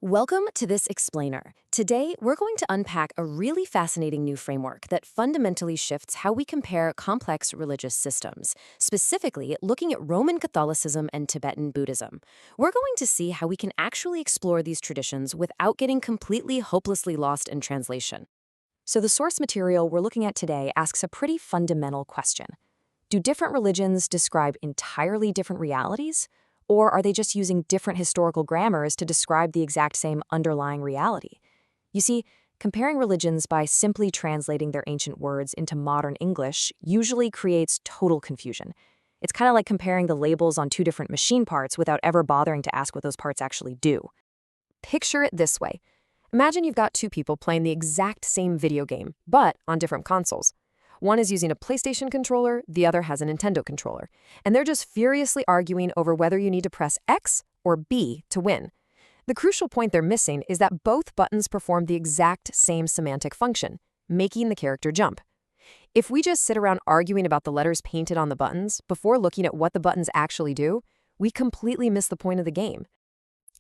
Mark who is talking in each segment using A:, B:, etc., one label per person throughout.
A: Welcome to this explainer. Today, we're going to unpack a really fascinating new framework that fundamentally shifts how we compare complex religious systems, specifically looking at Roman Catholicism and Tibetan Buddhism. We're going to see how we can actually explore these traditions without getting completely hopelessly lost in translation. So the source material we're looking at today asks a pretty fundamental question. Do different religions describe entirely different realities? Or are they just using different historical grammars to describe the exact same underlying reality? You see, comparing religions by simply translating their ancient words into modern English usually creates total confusion. It's kind of like comparing the labels on two different machine parts without ever bothering to ask what those parts actually do. Picture it this way. Imagine you've got two people playing the exact same video game, but on different consoles. One is using a PlayStation controller, the other has a Nintendo controller, and they're just furiously arguing over whether you need to press X or B to win. The crucial point they're missing is that both buttons perform the exact same semantic function, making the character jump. If we just sit around arguing about the letters painted on the buttons before looking at what the buttons actually do, we completely miss the point of the game.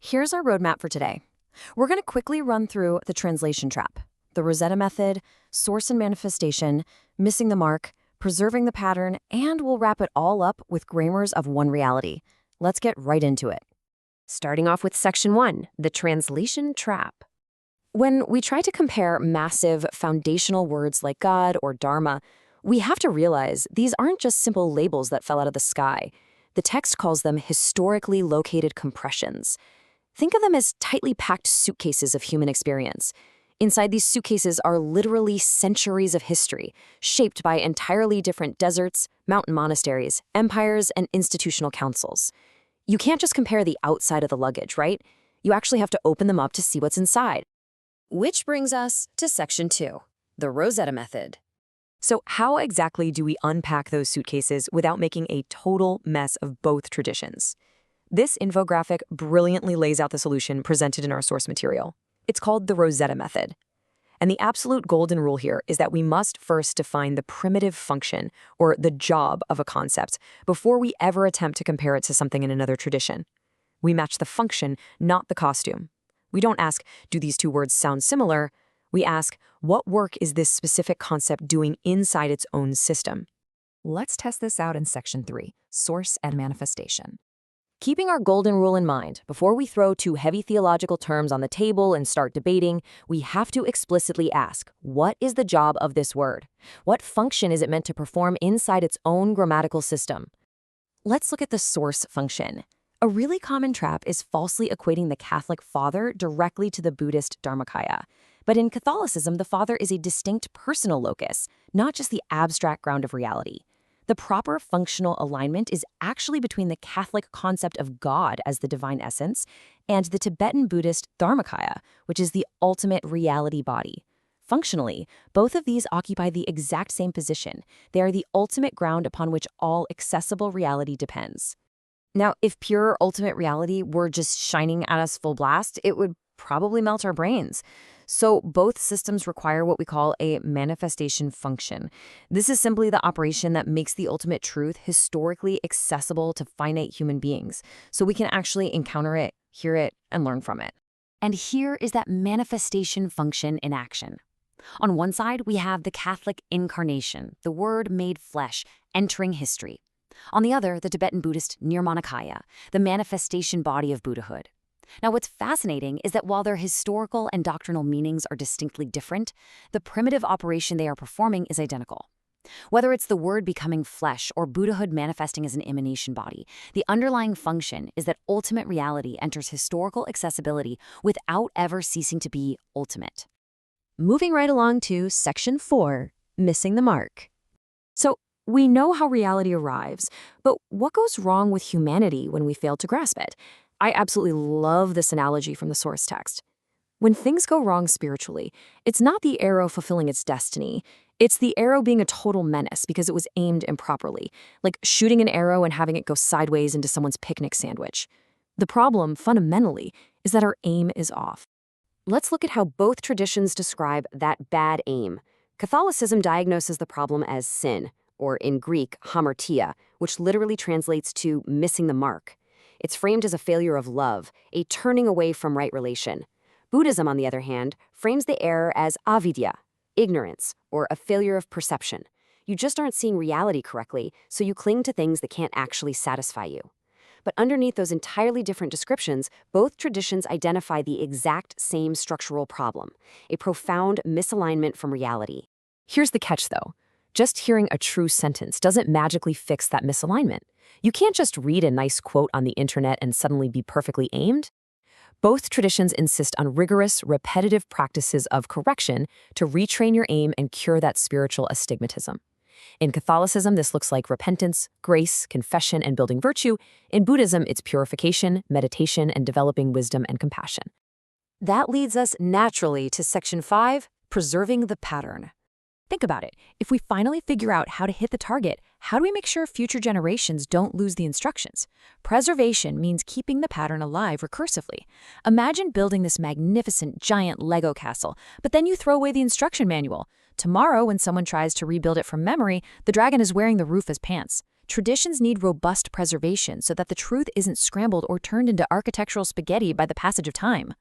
A: Here's our roadmap for today. We're going to quickly run through the translation trap, the Rosetta method, source and manifestation, missing the mark, preserving the pattern, and we'll wrap it all up with grammars of one reality. Let's get right into it. Starting off with Section 1, the translation trap. When we try to compare massive, foundational words like God or Dharma, we have to realize these aren't just simple labels that fell out of the sky. The text calls them historically located compressions. Think of them as tightly packed suitcases of human experience. Inside these suitcases are literally centuries of history, shaped by entirely different deserts, mountain monasteries, empires, and institutional councils. You can't just compare the outside of the luggage, right? You actually have to open them up to see what's inside. Which brings us to Section 2, the Rosetta method. So how exactly do we unpack those suitcases without making a total mess of both traditions? This infographic brilliantly lays out the solution presented in our source material. It's called the Rosetta method. And the absolute golden rule here is that we must first define the primitive function, or the job of a concept, before we ever attempt to compare it to something in another tradition. We match the function, not the costume. We don't ask, do these two words sound similar? We ask, what work is this specific concept doing inside its own system? Let's test this out in Section 3, source and manifestation. Keeping our golden rule in mind, before we throw two heavy theological terms on the table and start debating, we have to explicitly ask, what is the job of this word? What function is it meant to perform inside its own grammatical system? Let's look at the source function. A really common trap is falsely equating the Catholic Father directly to the Buddhist Dharmakaya. But in Catholicism, the Father is a distinct personal locus, not just the abstract ground of reality. The proper functional alignment is actually between the Catholic concept of God as the divine essence and the Tibetan Buddhist Dharmakaya, which is the ultimate reality body. Functionally, both of these occupy the exact same position. They are the ultimate ground upon which all accessible reality depends. Now, if pure ultimate reality were just shining at us full blast, it would probably melt our brains. So both systems require what we call a manifestation function. This is simply the operation that makes the ultimate truth historically accessible to finite human beings, so we can actually encounter it, hear it, and learn from it. And here is that manifestation function in action. On one side, we have the Catholic incarnation, the Word made flesh, entering history. On the other, the Tibetan Buddhist Nirmanakaya, the manifestation body of Buddhahood. Now, what's fascinating is that while their historical and doctrinal meanings are distinctly different, the primitive operation they are performing is identical. Whether it's the Word becoming flesh or Buddhahood manifesting as an emanation body, the underlying function is that ultimate reality enters historical accessibility without ever ceasing to be ultimate. Moving right along to Section 4, missing the mark. So, we know how reality arrives, but what goes wrong with humanity when we fail to grasp it? I absolutely love this analogy from the source text. When things go wrong spiritually, it's not the arrow fulfilling its destiny. It's the arrow being a total menace because it was aimed improperly, like shooting an arrow and having it go sideways into someone's picnic sandwich. The problem, fundamentally, is that our aim is off. Let's look at how both traditions describe that bad aim. Catholicism diagnoses the problem as sin, or in Greek, hamartia, which literally translates to missing the mark. It's framed as a failure of love, a turning away from right relation. Buddhism, on the other hand, frames the error as avidya, ignorance, or a failure of perception. You just aren't seeing reality correctly, so you cling to things that can't actually satisfy you. But underneath those entirely different descriptions, both traditions identify the exact same structural problem, a profound misalignment from reality. Here's the catch, though. Just hearing a true sentence doesn't magically fix that misalignment. You can't just read a nice quote on the internet and suddenly be perfectly aimed. Both traditions insist on rigorous, repetitive practices of correction to retrain your aim and cure that spiritual astigmatism. In Catholicism, this looks like repentance, grace, confession, and building virtue. In Buddhism, it's purification, meditation, and developing wisdom and compassion. That leads us naturally to Section 5, preserving the pattern. Think about it. If we finally figure out how to hit the target, how do we make sure future generations don't lose the instructions? Preservation means keeping the pattern alive recursively. Imagine building this magnificent, giant Lego castle, but then you throw away the instruction manual. Tomorrow, when someone tries to rebuild it from memory, the dragon is wearing the roof as pants. Traditions need robust preservation so that the truth isn't scrambled or turned into architectural spaghetti by the passage of time.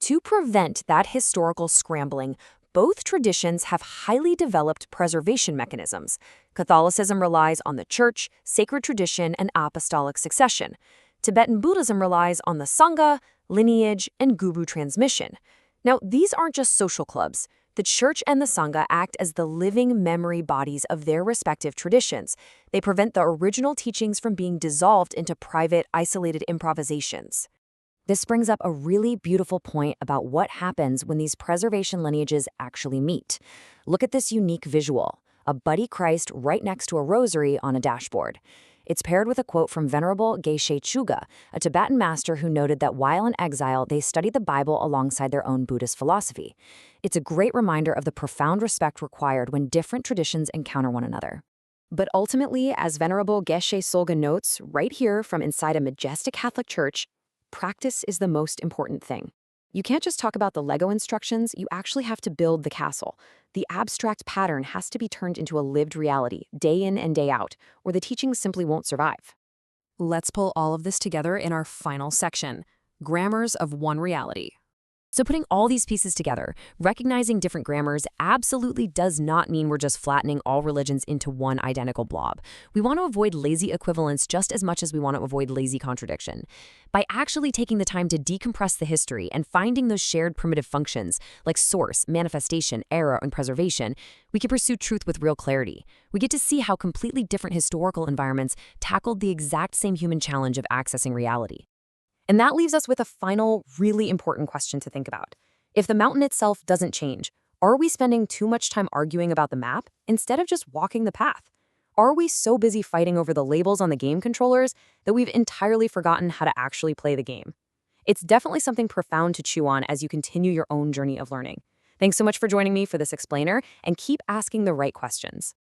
A: To prevent that historical scrambling, both traditions have highly developed preservation mechanisms. Catholicism relies on the church, sacred tradition, and apostolic succession. Tibetan Buddhism relies on the Sangha, lineage, and guru transmission. Now, these aren't just social clubs. The church and the Sangha act as the living memory bodies of their respective traditions. They prevent the original teachings from being dissolved into private, isolated improvisations. This brings up a really beautiful point about what happens when these preservation lineages actually meet. Look at this unique visual, a Buddy Christ right next to a rosary on a dashboard. It's paired with a quote from Venerable Geshe Chuga, a Tibetan master who noted that while in exile, they studied the Bible alongside their own Buddhist philosophy. It's a great reminder of the profound respect required when different traditions encounter one another. But ultimately, as Venerable Geshe Solga notes right here from inside a majestic Catholic church, practice is the most important thing. You can't just talk about the Lego instructions, you actually have to build the castle. The abstract pattern has to be turned into a lived reality, day in and day out, or the teachings simply won't survive. Let's pull all of this together in our final section, Grammars of One Reality. So putting all these pieces together, recognizing different grammars absolutely does not mean we're just flattening all religions into one identical blob. We want to avoid lazy equivalence just as much as we want to avoid lazy contradiction. By actually taking the time to decompress the history and finding those shared primitive functions like source, manifestation, error, and preservation, we can pursue truth with real clarity. We get to see how completely different historical environments tackled the exact same human challenge of accessing reality. And that leaves us with a final, really important question to think about. If the mountain itself doesn't change, are we spending too much time arguing about the map instead of just walking the path? Are we so busy fighting over the labels on the game controllers that we've entirely forgotten how to actually play the game? It's definitely something profound to chew on as you continue your own journey of learning. Thanks so much for joining me for this explainer, and keep asking the right questions.